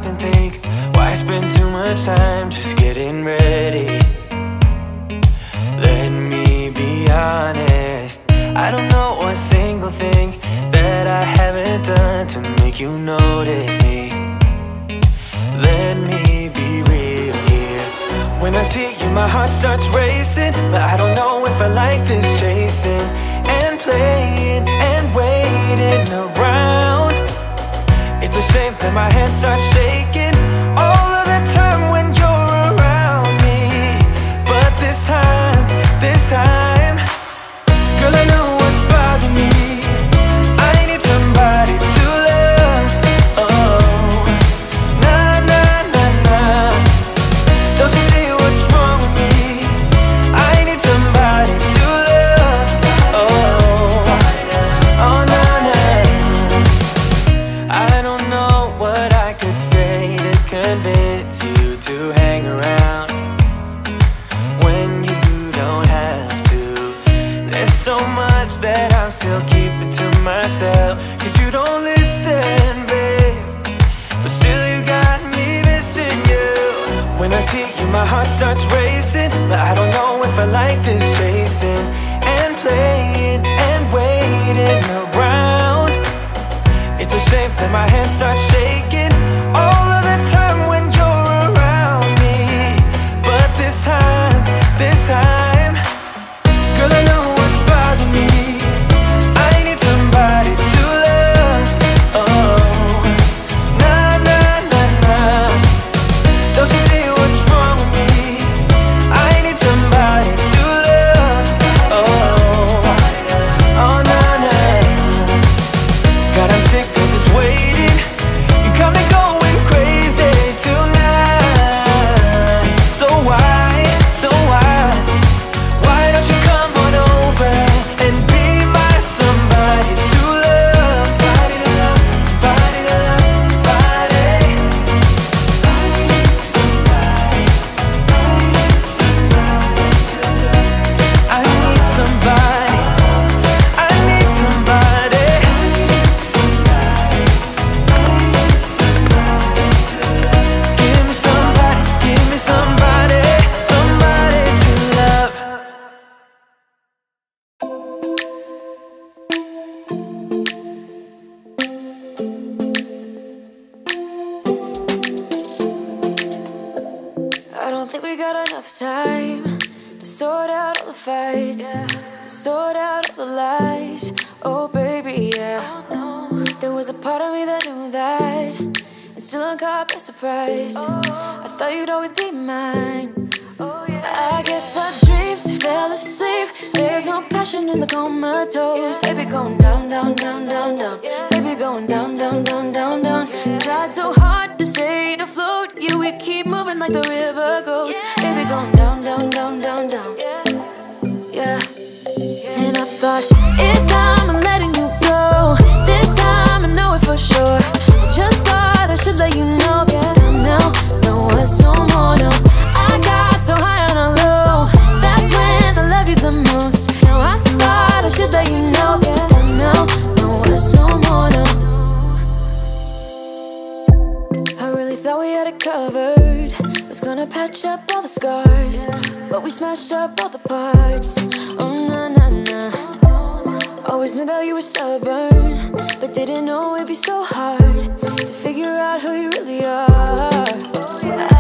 stop and think, why spend too much time just getting ready? Let me be honest, I don't know a single thing that I haven't done to make you notice me. Let me be real here. When I see you, my heart starts racing, but I don't know if I like this chasing and playing and waiting around. It's a shame that my hands start shaking all of the time when you're around me. But this time, girl, I know what's bothering me. I need somebody to love. Oh, nah, nah, nah, nah. Don't you see what's wrong with me? I need somebody to love. Oh, oh, nah, nah. I don't know what I could say to convince you to hang around when you don't have to. There's so much that I'm still keeping to myself, 'cause you don't listen, babe. But still you got me missing you. When I see you, my heart starts racing, but I don't know if I like this chasing and playing and waiting around. It's a shame that my hands start shaking all of the time when you're around me. But this time, girl, I know what's bothering me. I need somebody to love. Oh, nah, nah, nah, nah. Don't you see what's wrong with me? I need somebody to love. Oh, oh, nah, nah. God, I'm sick of this waiting. You got me going crazy tonight. So why don't you come on over and be my somebody to love? Somebody to love, somebody to love, somebody. I need somebody, I need somebody to love. I need somebody, I need somebody. I need somebody, I need somebody to love. Give me somebody, somebody to love. I don't think we got enough time to sort out all the fights, to sort out all the lies. Oh baby, yeah. There was a part of me that knew that, and still I'm caught by surprise. I thought you'd always be mine. I guess our dreams fell asleep. There's no passion in the comatose. Baby going down, down, down, down, down. Baby going down, down, down, down, down. Tried so hard to stay afloat. Yeah, we keep moving like the river goes. Baby going down, down, down, down, down. Yeah. And I thought, it's time I'm letting you go. This time I know it for sure. I just thought I should let you know. Yeah, now, no words, no more, no. I got so high on a low. That's when I loved you the most. Now I thought I should let you know. Yeah, now, no words, no more, no. I really thought we had it covered. Was gonna patch up all the scars, but we smashed up all the parts. Oh, nah, nah, nah. Always knew that you were stubborn, but didn't know it'd be so hard to figure out who you really are.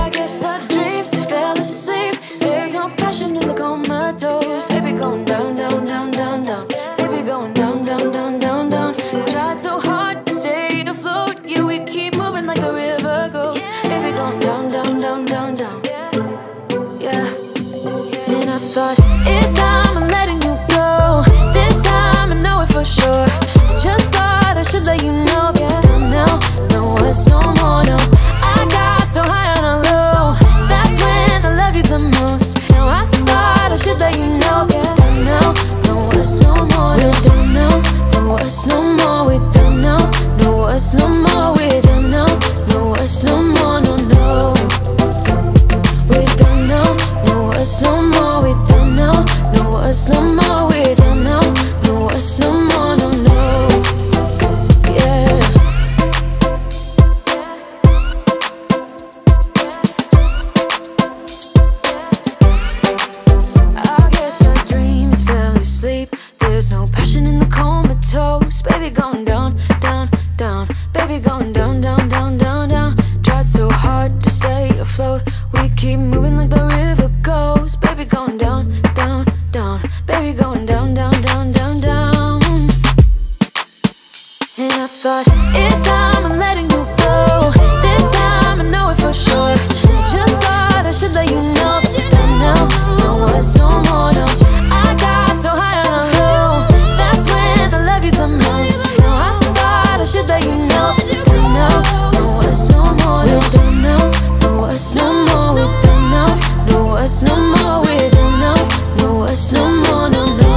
I guess our dreams fell asleep. There's no passion in the comatose. Baby going down, down, down, down, down. Baby going down, down, down, down, down. Tried so hard to stay afloat. Yeah, we keep moving like the river goes. Baby going down, down, down, down, down. Yeah. And I thought, it's time I'm letting you go. This time I know it for sure. Just thought I should let you know. Yeah, now, no words, no more, no. I got so keep moving like the river goes. Baby going down, down, down. Baby going down, down, down, down, down. And I thought, it's time I'm letting you go. This time I know it for sure. Just thought I should let you know. But now, no words no more, no. I got so high on a hill. That's when I loved you the most. Now I thought I should let you know. But now, no words no more, no. We don't know, no words no more. We don't know, no words no more. We don't know, no words no more, no, no.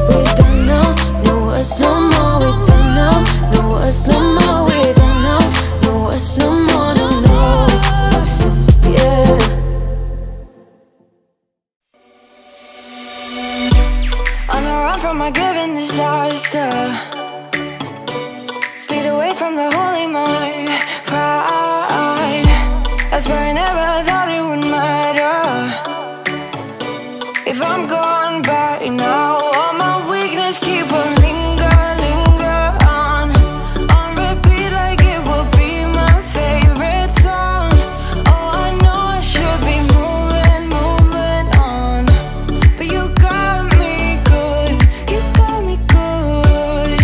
We don't know, no words no more. We don't know, no words no more. We don't know, no words no more, no, no. Yeah. On the run from my given disaster, speed away from the holy mind, pride. That's where I never thought it would matter. If I'm gone by now, all my weakness keep on linger, linger on repeat like it will be my favorite song. Oh, I know I should be moving, moving on, but you got me good, you got me good.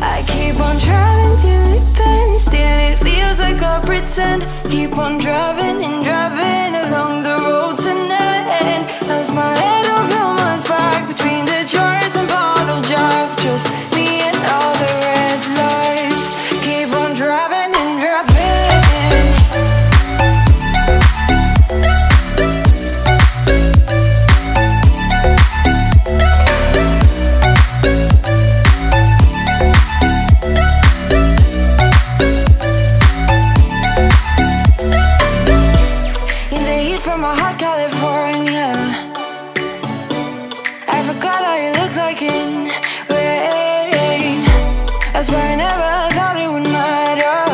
I keep on driving till it bends, still it feels like I pretend. Keep on driving and driving along the road tonight. Lost my head over my back between the jars and bottle jack. Just me and all the red lights. Keep on driving and driving. In the heat from my hot California, I forgot how you look like in rain. That's why I never thought it would matter.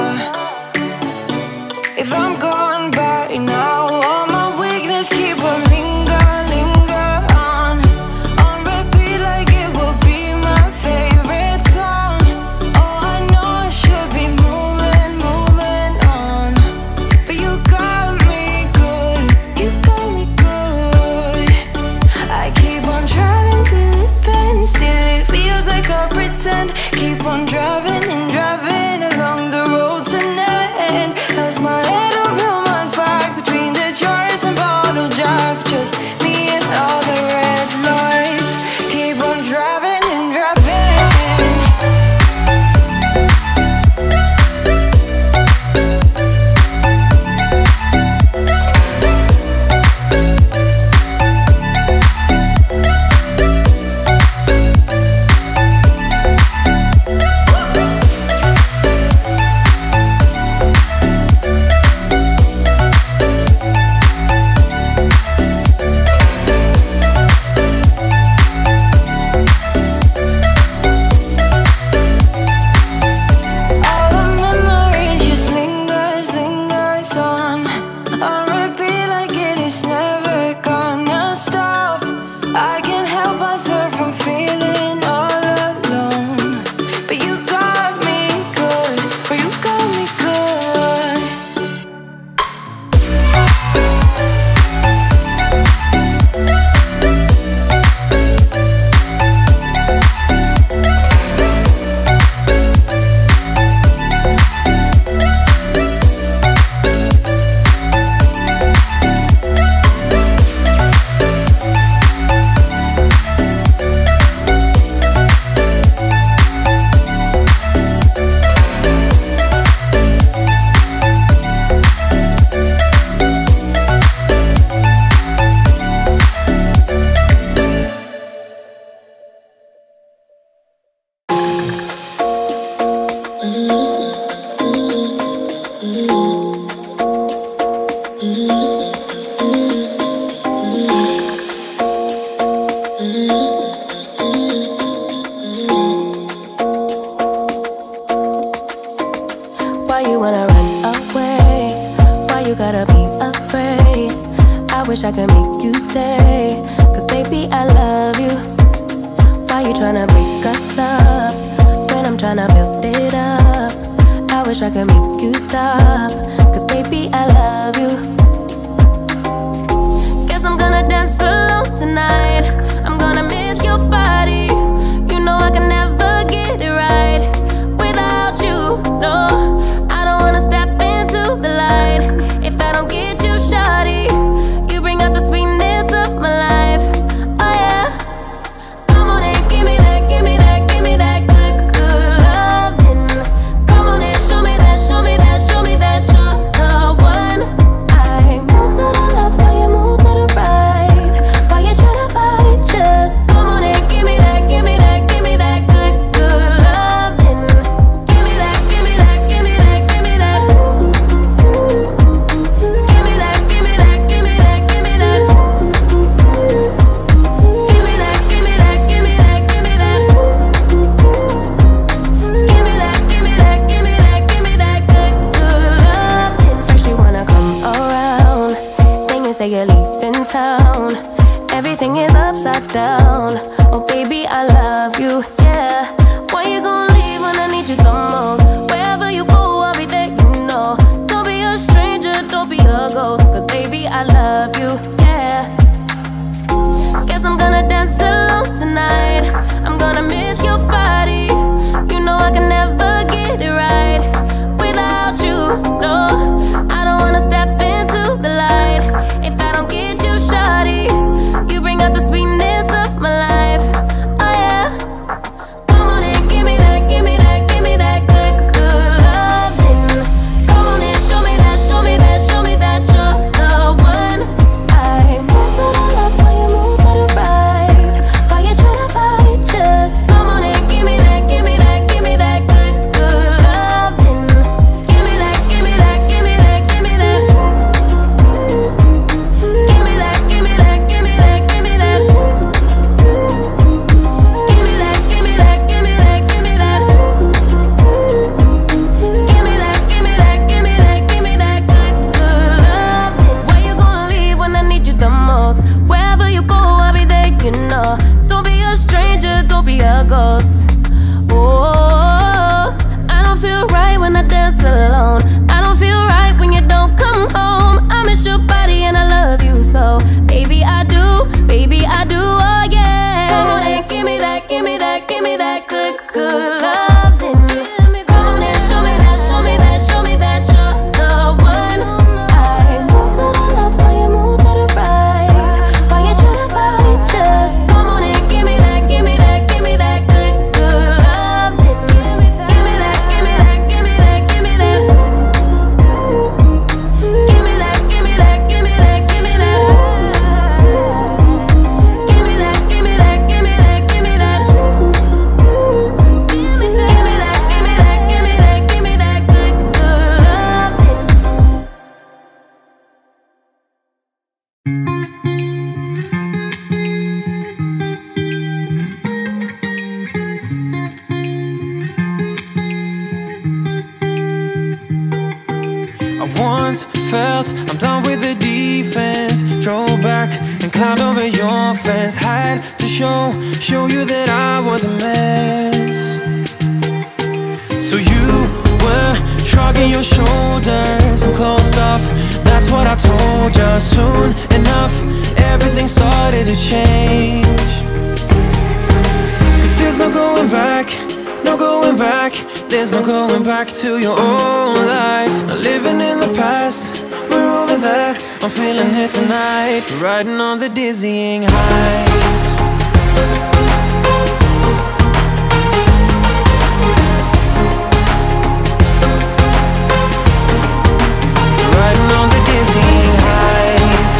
If I'm gone by now, all my weakness keep on linger, linger on repeat like it will be my favorite song. Oh, I know I should be moving, moving on, but you got me good, you got me good. I keep on driving till it bends, still it feels like I pretend. Keep on driving and driving along the road tonight. Lost my head over my back between the jars and bottle jack. Just me and all the red lights. Keep on driving and driving. wish I could make you stay, 'cause baby, I love you. Why you tryna break us up when I'm tryna build it up? I wish I could make you stop, 'cause baby, I love you. say you're leaving town. Everything is upside down. Oh baby, I love you, yeah. Why you gonna leave when I need you the most? Wherever you go, I'll be there, you know. Don't be a stranger, don't be a ghost, cause baby, I love you, yeah. Guess I'm gonna dance alone tonight. I'm gonna miss your body. You know I can never get it right without you, no. I don't wanna step into the light if I don't get you, shawty. You bring out the sweetness of my life, oh yeah. Come on and give me that, give me that, give me that good, good loving. Come on and show me that, show me that, show me that you're the one. I move to the left while you move to the right. Why you tryna fight? Just come on and give me that, give me that, give me that good, good loving. Give me that, give me that, give me that, give me that. Give me that, give me that, give me that, give me that. Give me that, give me that, give me that, give me that. Give me that, give me that, give me that, give me that good, good loving. Why you gonna leave when I need you the most? Wherever you go, I'll be there, you know. Don't be a stranger, don't be a ghost. Oh, I don't feel right when I dance alone. I don't feel right when you don't come home. I miss your body and I love you so. Baby, I do, oh yeah. Come on and give me that, give me that, give me that good, good loving. Come on and show me that, show me that, show me that you're the one. I move to the left while you move to the right. Why you tryna fight? Just come on and give me that, give me that, give me that good, good loving. Give me that, give me that, give me that, give me that. Give me that, give me that, give me that, give me that. Give me that, give me that, give me that, give me that. Give me that, give me that, give me that, give me that good, good loving. I once felt I'm done with the defense. Drove back and climbed over your fence. Had to show you that I was a mess. So you were shrugging your shoulders. I'm closed off, that's what I told you. Soon enough, everything started to change. Cause there's no going back, no going back. There's no going back to your old life. Not living in the past, we're over that. I'm feeling it tonight, riding on the dizzying heights. Riding on the dizzying heights.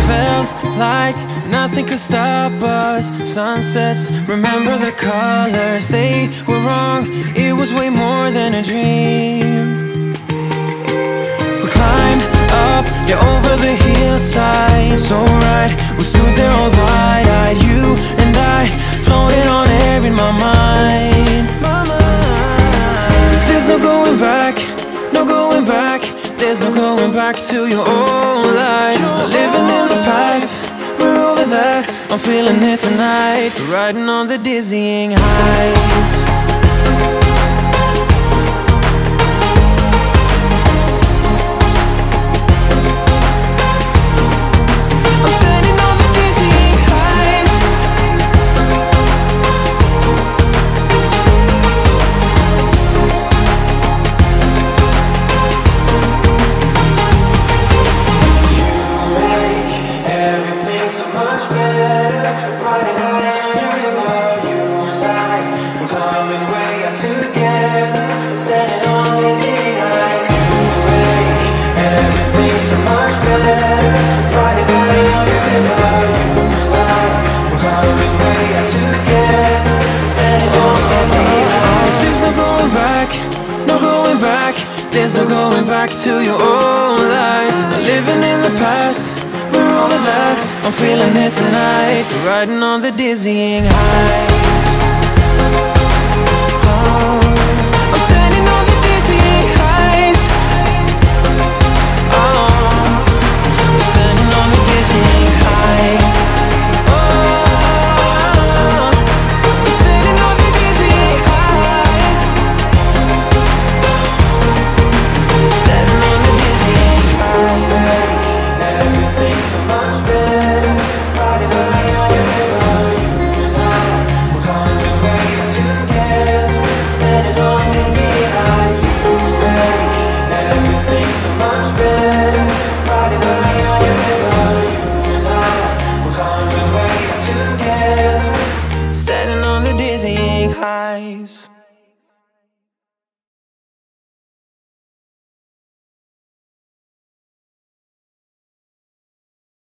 Felt like nothing could stop us. Sunsets, remember the colors. They were wrong, it was way more than a dream. We climbed up, yeah, over the hillside. So right, we stood there all wide-eyed. You and I floated on air in my mind. Cause there's no going back, no going back. There's no going back to your old life. Not living in the past, we're over that. I'm feeling it tonight, riding on the dizzying heights. I'm standing on the dizzying heights. You make everything so much better. Riding high on the river, you and I, we're climbing way up together, standing on dizzying heights. You make everything so much better. Riding high on the river, you and I, we're climbing way up together, standing on dizzying heights. There's no going back, no going back. There's no going back to your old life. Not living in the past, we're over that. I'm feeling it tonight, riding on the dizzying high. you.